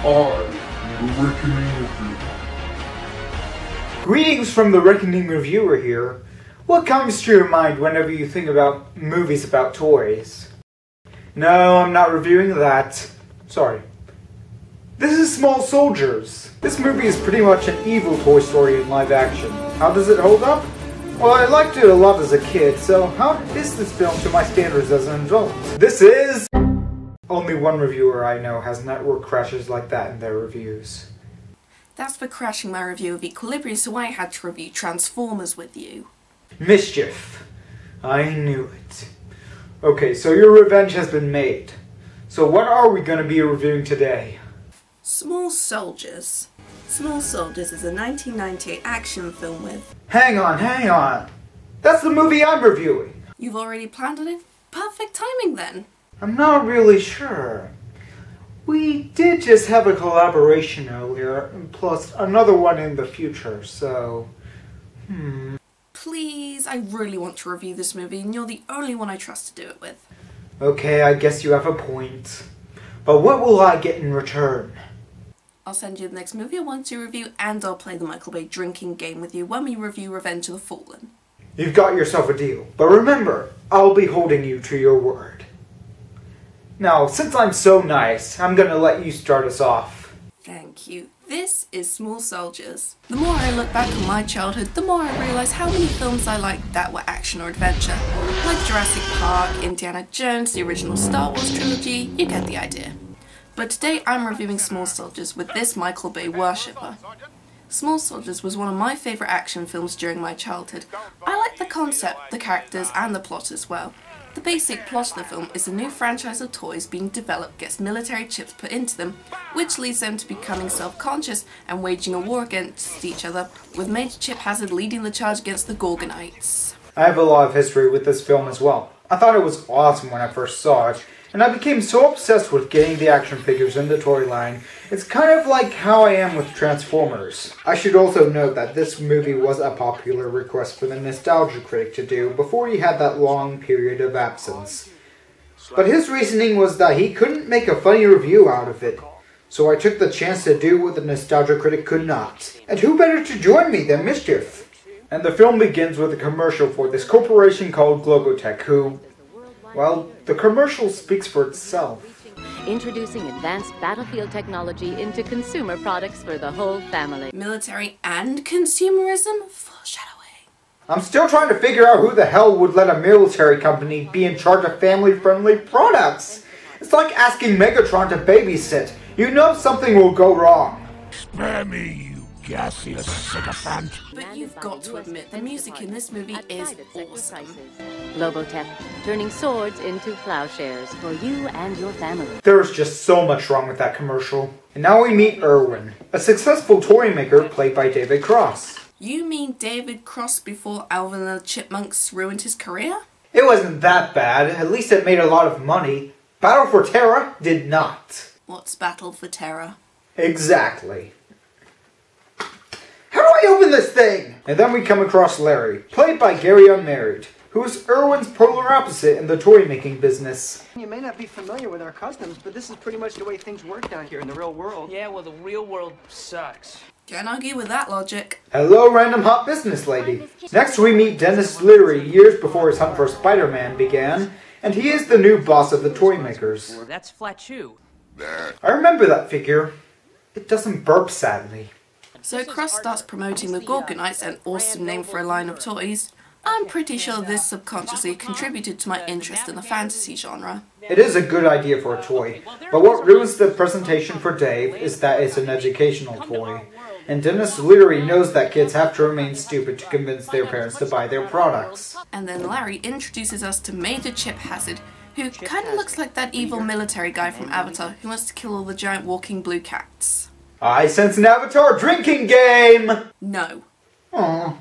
I, the Reckoning Reviewer. Greetings from the Reckoning Reviewer here. What comes to your mind whenever you think about movies about toys? No, I'm not reviewing that. Sorry. This is Small Soldiers. This movie is pretty much an evil Toy Story in live action. How does it hold up? Well, I liked it a lot as a kid, so how is this film to my standards as an adult? This is... Only one reviewer I know has network crashes like that in their reviews. That's for crashing my review of Equilibrium, so I had to review Transformers with you. Mischief. I knew it. Okay, so your revenge has been made. So what are we going to be reviewing today? Small Soldiers. Small Soldiers is a 1998 action film with... Hang on. That's the movie I'm reviewing. You've already planned on it? Perfect timing then. I'm not really sure. We did just have a collaboration earlier, plus another one in the future, so... Please, I really want to review this movie and you're the only one I trust to do it with. Okay, I guess you have a point. But what will I get in return? I'll send you the next movie I want to review and I'll play the Michael Bay drinking game with you when we review Revenge of the Fallen. You've got yourself a deal, but remember, I'll be holding you to your word. Now, since I'm so nice, I'm gonna let you start us off. Thank you. This is Small Soldiers. The more I look back on my childhood, the more I realise how many films I liked that were action or adventure. Like Jurassic Park, Indiana Jones, the original Star Wars trilogy, you get the idea. But today I'm reviewing Small Soldiers with this Michael Bay worshipper. Small Soldiers was one of my favourite action films during my childhood. I like the concept, the characters and the plot as well. The basic plot of the film is a new franchise of toys being developed gets military chips put into them, which leads them to becoming self-conscious and waging a war against each other, with Major Chip Hazard leading the charge against the Gorgonites. I have a lot of history with this film as well. I thought it was awesome when I first saw it, and I became so obsessed with getting the action figures in the toy line. It's kind of like how I am with Transformers. I should also note that this movie was a popular request for the Nostalgia Critic to do before he had that long period of absence. But his reasoning was that he couldn't make a funny review out of it, so I took the chance to do what the Nostalgia Critic could not. And who better to join me than Mischief? And the film begins with a commercial for this corporation called Globotech who... well, the commercial speaks for itself. Introducing advanced battlefield technology into consumer products for the whole family. Military and consumerism? Foreshadowing. I'm still trying to figure out who the hell would let a military company be in charge of family-friendly products. It's like asking Megatron to babysit. You know something will go wrong. Spare me, you gaseous sycophant. But you've got to admit, the music in this movie is awesome. Globotech, turning swords into plowshares for you and your family. There's just so much wrong with that commercial. And now we meet Irwin, a successful toy maker played by David Cross. You mean David Cross before Alvin and the Chipmunks ruined his career? It wasn't that bad, at least it made a lot of money. Battle for Terra did not. What's Battle for Terra? Exactly. How do I open this thing? And then we come across Larry, played by Gary Unmarried, who is Irwin's polar opposite in the toy-making business. You may not be familiar with our customs, but this is pretty much the way things work down here in the real world. Yeah, well, the real world sucks. Can't argue with that logic. Hello, random hot business lady. Next we meet Dennis Leary years before his hunt for Spider-Man began, and he is the new boss of the toy makers. That's Flatchew. I remember that figure. It doesn't burp, sadly. So Cross starts promoting the Gorgonites, an awesome name for a line of toys. I'm pretty sure this subconsciously contributed to my interest in the fantasy genre. It is a good idea for a toy, but what ruins the presentation for Dave is that it's an educational toy. And Dennis Leary knows that kids have to remain stupid to convince their parents to buy their products. And then Larry introduces us to Major Chip Hazard, who kinda looks like that evil military guy from Avatar who wants to kill all the giant walking blue cats. I sense an Avatar drinking game! No. Aww.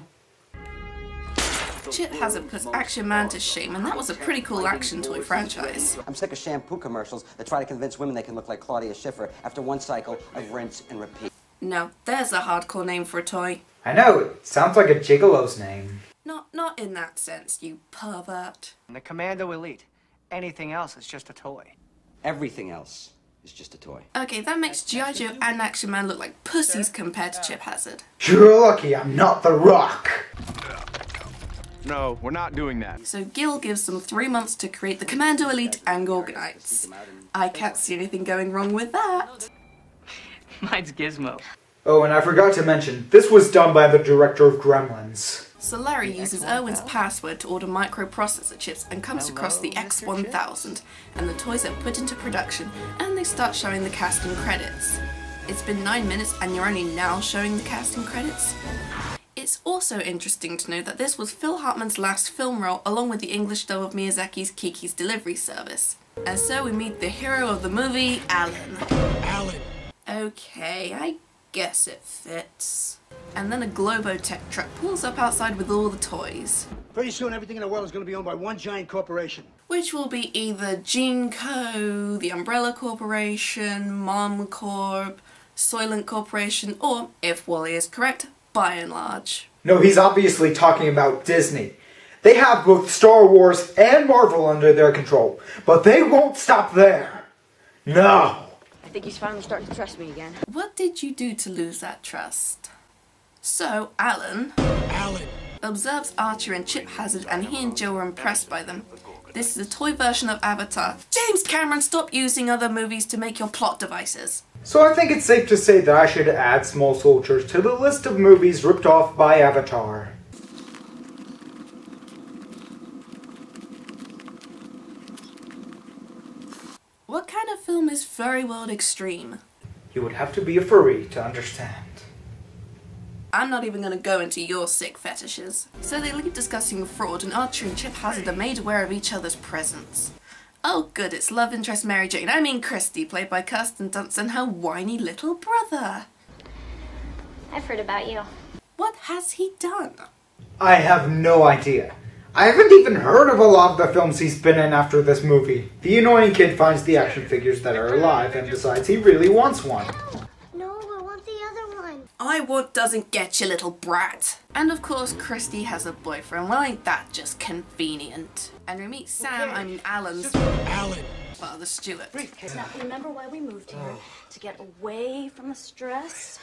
Chip Hazard puts Action Man to shame, and that was a pretty cool action toy franchise. I'm sick of shampoo commercials that try to convince women they can look like Claudia Schiffer after one cycle of rinse and repeat. Now, there's a hardcore name for a toy. I know, it sounds like a gigolo's name. Not in that sense, you pervert. The Commando Elite. Anything else is just a toy. Everything else is just a toy. Okay, that makes G.I. Joe and Action Man look like pussies compared to Chip Hazard. You're lucky I'm not The Rock. No, we're not doing that. So Gil gives them 3 months to create the Commando Elite and Gorgonites. I can't see anything going wrong with that. Mine's Gizmo. Oh, and I forgot to mention, this was done by the director of Gremlins. So Larry uses Irwin's password to order microprocessor chips and comes across the X1000, and the toys are put into production, and they start showing the casting credits. It's been 9 minutes and you're only now showing the casting credits? It's also interesting to note that this was Phil Hartman's last film role, along with the English dub of Miyazaki's Kiki's Delivery Service. And so we meet the hero of the movie, Alan. Alan. Okay, I guess it fits. And then a Globotech truck pulls up outside with all the toys. Pretty soon everything in the world is going to be owned by one giant corporation. Which will be either Gene Co., the Umbrella Corporation, Mom Corp, Soylent Corporation, or, if Wally is correct, By and Large. No, he's obviously talking about Disney. They have both Star Wars and Marvel under their control, but they won't stop there. No. I think he's finally starting to trust me again. What did you do to lose that trust? So, Alan observes Archer and Chip Hazard, and he and Joe are impressed by them. This is a toy version of Avatar. James Cameron, stop using other movies to make your plot devices. So I think it's safe to say that I should add Small Soldiers to the list of movies ripped off by Avatar. What kind of film is Furry World Extreme? You would have to be a furry to understand. I'm not even going to go into your sick fetishes. So they leave discussing fraud, and Archer and Chip Hazard are made aware of each other's presence. Oh good, it's love interest Mary Jane, I mean Christy, played by Kirsten Dunst, and her whiny little brother. I've heard about you. What has he done? I have no idea. I haven't even heard of a lot of the films he's been in after this movie. The annoying kid finds the action figures that are alive and decides he really wants one. No, I want the other one. I want doesn't get you, little brat. And of course, Christy has a boyfriend. Well, ain't that just convenient? And we meet Sam, I mean Alan's father, Stuart. Now, remember why we moved here? To get away from the stress?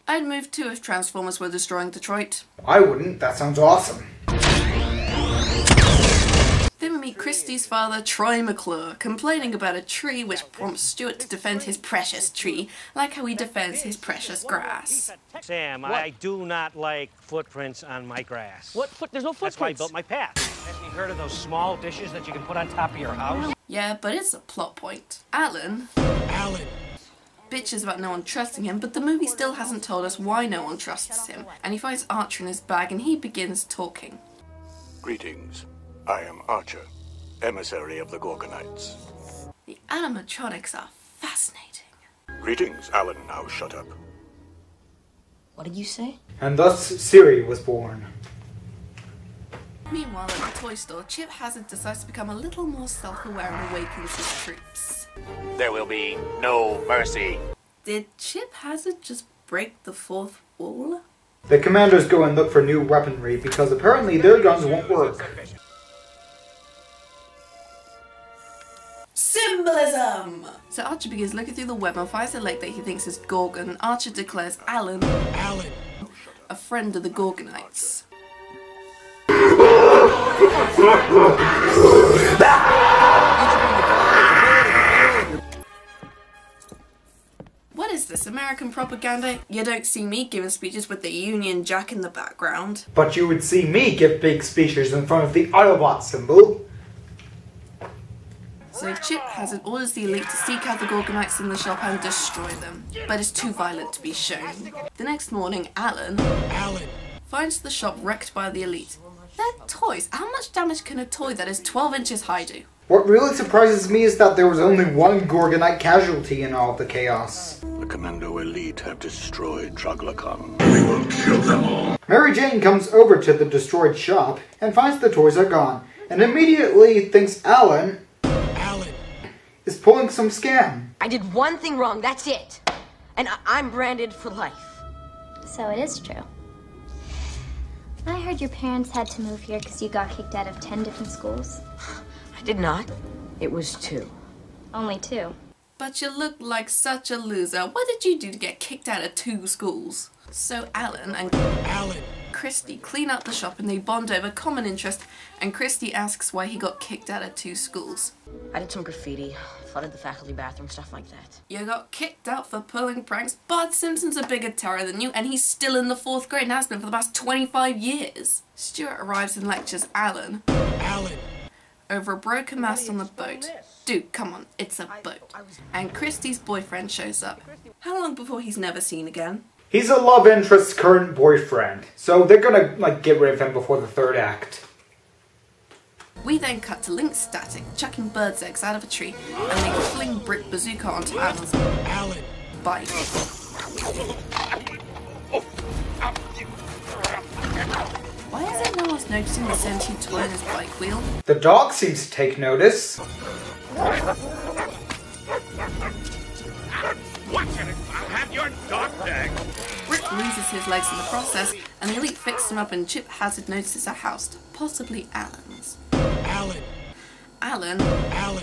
I'd move too if Transformers were destroying Detroit. I wouldn't, that sounds awesome. Then we meet Christy's father, Troy McClure, complaining about a tree, which prompts Stuart to defend his precious tree, like how he defends his precious grass. Sam, I do not like footprints on my grass. What? There's no footprints. That's why I built my path. Have you heard of those small dishes that you can put on top of your house? Yeah, but it's a plot point. Alan bitches about no one trusting him, but the movie still hasn't told us why no one trusts him. And he finds Archer in his bag and he begins talking. Greetings. I am Archer, emissary of the Gorgonites. The animatronics are fascinating. Greetings, Alan. Now shut up. What did you say? And thus Siri was born. Meanwhile, at the toy store, Chip Hazard decides to become a little more self-aware and awakens his troops. There will be no mercy. Did Chip Hazard just break the fourth wall? The commandos go and look for new weaponry because apparently their guns won't work. Symbolism! So Archer begins looking through the web and finds a lake that he thinks is Gorgon, and Archer declares Alan a friend of the Gorgonites. What is this, American propaganda? You don't see me giving speeches with the Union Jack in the background. But you would see me give big speeches in front of the Autobot symbol. So Chip Hazard orders the elite to seek out the Gorgonites in the shop and destroy them, but it's too violent to be shown. The next morning, Alan finds the shop wrecked by the elite. They're toys. How much damage can a toy that is 12 inches high do? What really surprises me is that there was only one Gorgonite casualty in all of the chaos. The Commando Elite have destroyed Troglacon. We will kill them all. Mary Jane comes over to the destroyed shop and finds the toys are gone, and immediately thinks Alan is pulling some scam. I did one thing wrong, that's it. And I'm branded for life. So it is true. I heard your parents had to move here because you got kicked out of 10 different schools. I did not. It was 2. Only 2. but you look like such a loser. What did you do to get kicked out of 2 schools? So Alan and Christy clean up the shop and they bond over common interest, and Christy asks why he got kicked out of 2 schools. I did some graffiti, flooded the faculty bathroom, stuff like that. You got kicked out for pulling pranks? Bart Simpson's a bigger terror than you, and he's still in the 4th grade and has been for the past 25 years. Stuart arrives and lectures Alan over a broken mast on the boat. Dude, come on, it's a boat. And Christy's boyfriend shows up. How long before he's never seen again? He's a love interest's current boyfriend, so they're gonna, like, get rid of him before the 3rd act. We then cut to Link Static chucking birds' eggs out of a tree, and they fling brick bazooka onto Alan's bike. Why is it no one's noticing the sentient toy on his bike wheel? The dog seems to take notice. Watch it! I'll have your dog tag! Rick loses his legs in the process, and the elite fix him up, and Chip Hazard notices a house, possibly Alan's. Alan?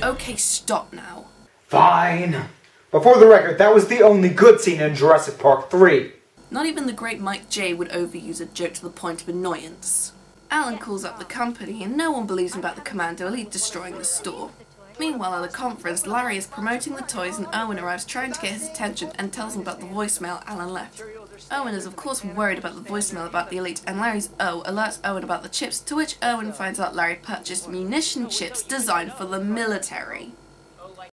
Okay, stop now. Fine. But for the record, that was the only good scene in Jurassic Park 3. Not even the great Mike J would overuse a joke to the point of annoyance. Alan calls up the company, and no one believes him about the Commando elite destroying the store. Meanwhile, at a conference, Larry is promoting the toys and Owen arrives trying to get his attention and tells him about the voicemail Alan left. Owen is of course worried about the voicemail about the elite, and Larry's O alerts Owen about the chips, to which Owen finds out Larry purchased munition chips designed for the military.